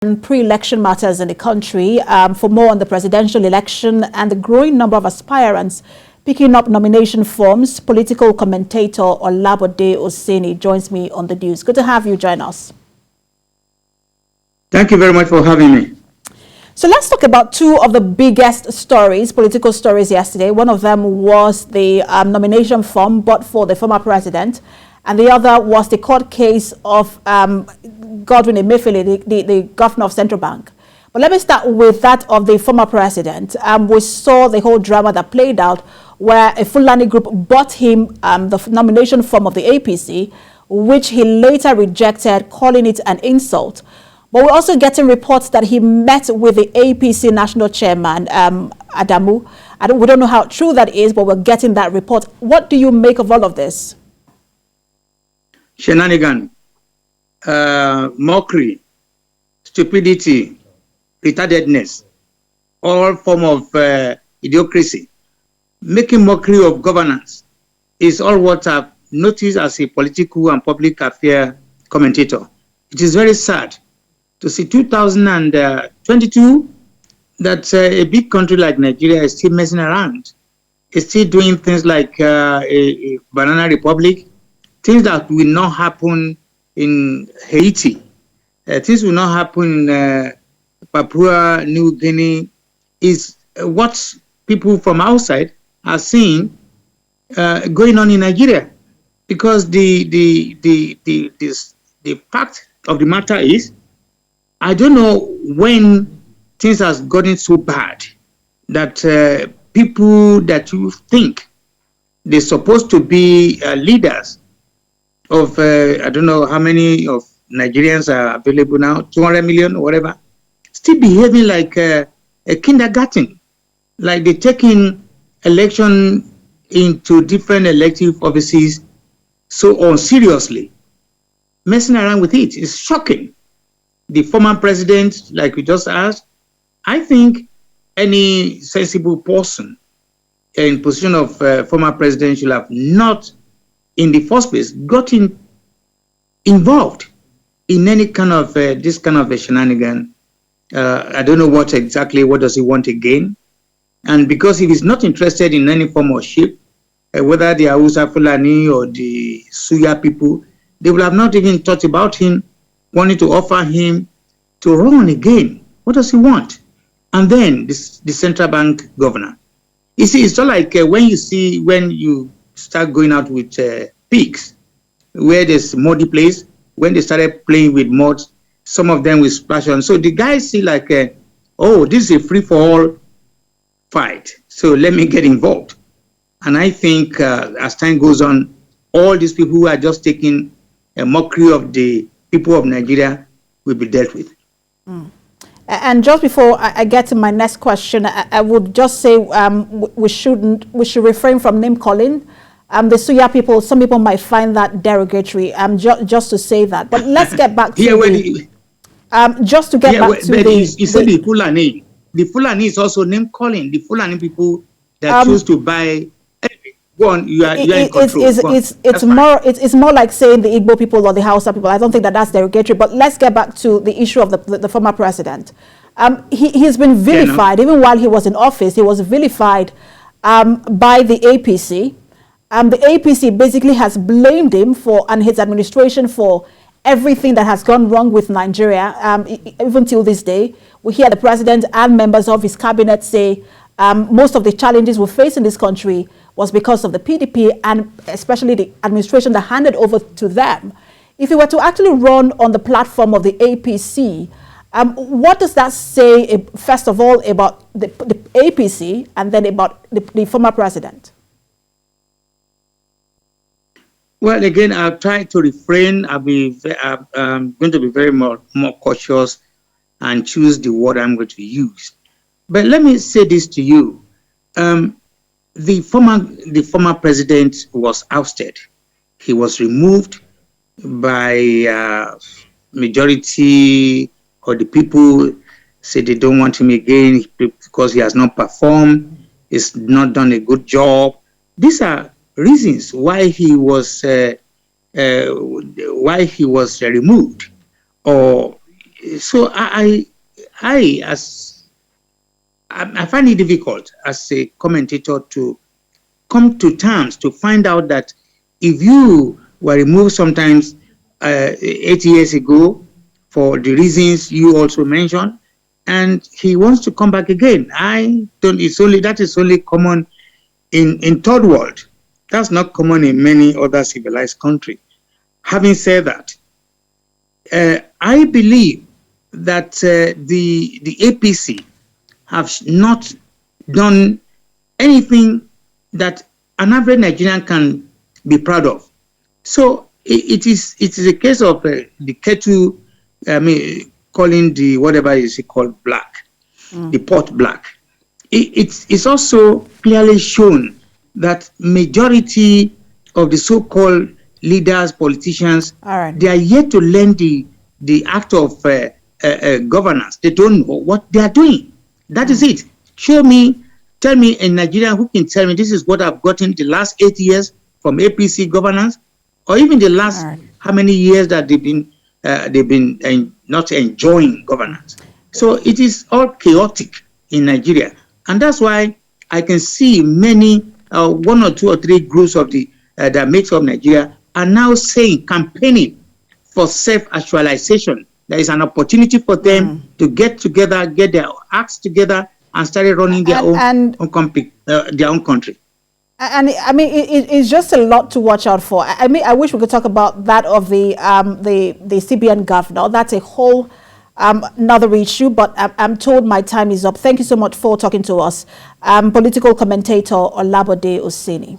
Pre-election matters in the country. For more on the presidential election and the growing number of aspirants picking up nomination forms, political commentator Olabode Oseni joins me on the news. Good to have you join us. Thank you very much for having me. So let's talk about two of the biggest stories, political stories yesterday. One of them was the nomination form bought for the former president, and the other was the court case of Godwin Emefiele, the governor of Central Bank. But let me start with that of the former president. We saw the whole drama that played out where a Fulani group bought him the nomination form of the APC, which he later rejected, calling it an insult. But we're also getting reports that he met with the APC national chairman, Adamu. We don't know how true that is, but we're getting that report. What do you make of all of this? Shenanigan, mockery, stupidity, retardedness, all form of idiocracy, making mockery of governance is all what I've noticed as a political and public affairs commentator. It is very sad to see 2022 that a big country like Nigeria is still messing around. It's still doing things like a banana republic, things that will not happen in Haiti, things will not happen in Papua New Guinea, is what people from outside are seeing going on in Nigeria. Because the fact of the matter is, I don't know when things has gotten so bad that people that you think they're supposed to be leaders of, I don't know how many of Nigerians are available now, 200 million or whatever, still behaving like a kindergarten, like they're taking election into different elective offices so seriously. Messing around with it is shocking. The former president, like we just asked, I think any sensible person in position of former president should have not, in the first place, gotten involved in any kind of this kind of a shenanigan. I don't know what does he want again. And because if he's not interested in any form of shape, whether the Hausa Fulani or the Suya people, they will have not even thought about him wanting to offer him to run again. What does he want? And then the central bank governor. You see, it's not like when you start going out with pigs, where there's muddy place, when they started playing with mud, some of them will splash on. So the guys see like, oh, this is a free-for-all fight, so let me get involved. And I think as time goes on, all these people who are just taking a mockery of the people of Nigeria will be dealt with. Mm. And just before I get to my next question, I would just say we should refrain from name calling. The Suya people, some people might find that derogatory. Just to say that, but let's get back to just to get back to the Fulani. The Fulani is also name calling. The Fulani people that choose to buy. Go on, you are in control. It's more like saying the Igbo people or the Hausa people. I don't think that's derogatory. But let's get back to the issue of the former president. He's been vilified. Even while he was in office, he was vilified by the APC. The APC basically has blamed him and his administration for everything that has gone wrong with Nigeria. Even till this day, we hear the president and members of his cabinet say most of the challenges we face in this country was because of the PDP and especially the administration that handed over to them. If you were to actually run on the platform of the APC, what does that say, first of all, about the APC and then about the former president? Well, again, I'll try to refrain. I'm going to be very more cautious and choose the word I'm going to use. But let me say this to you. The former president was ousted. He was removed by majority of the people say they don't want him again because he has not performed, he's not done a good job. These are reasons why he was removed, or So I find it difficult as a commentator to come to terms to find out that if you were removed sometimes 8 years ago for the reasons you also mentioned, and he wants to come back again. That is only common in third world. That's not common in many other civilized countries. Having said that, I believe that the APC have not done anything that an average Nigerian can be proud of. So it is a case of the kettle, calling the whatever is called black, the pot black. It's also clearly shown that majority of the so-called leaders, politicians, they are yet to learn the act of governance. They don't know what they are doing. That is it. Tell me a Nigerian who can tell me this is what I've gotten the last 8 years from APC governance, or even the last how many years that they've been not enjoying governance. So it is all chaotic in Nigeria, and that's why I can see many one or two or three groups of that makes up Nigeria are now campaigning for self-actualization. There is an opportunity for them to get together, get their acts together, and start running their own country. And I mean, it's just a lot to watch out for. I mean, I wish we could talk about that of the CBN governor. That's a whole another issue, but I'm told my time is up. Thank you so much for talking to us. Political commentator Olabode Oseni.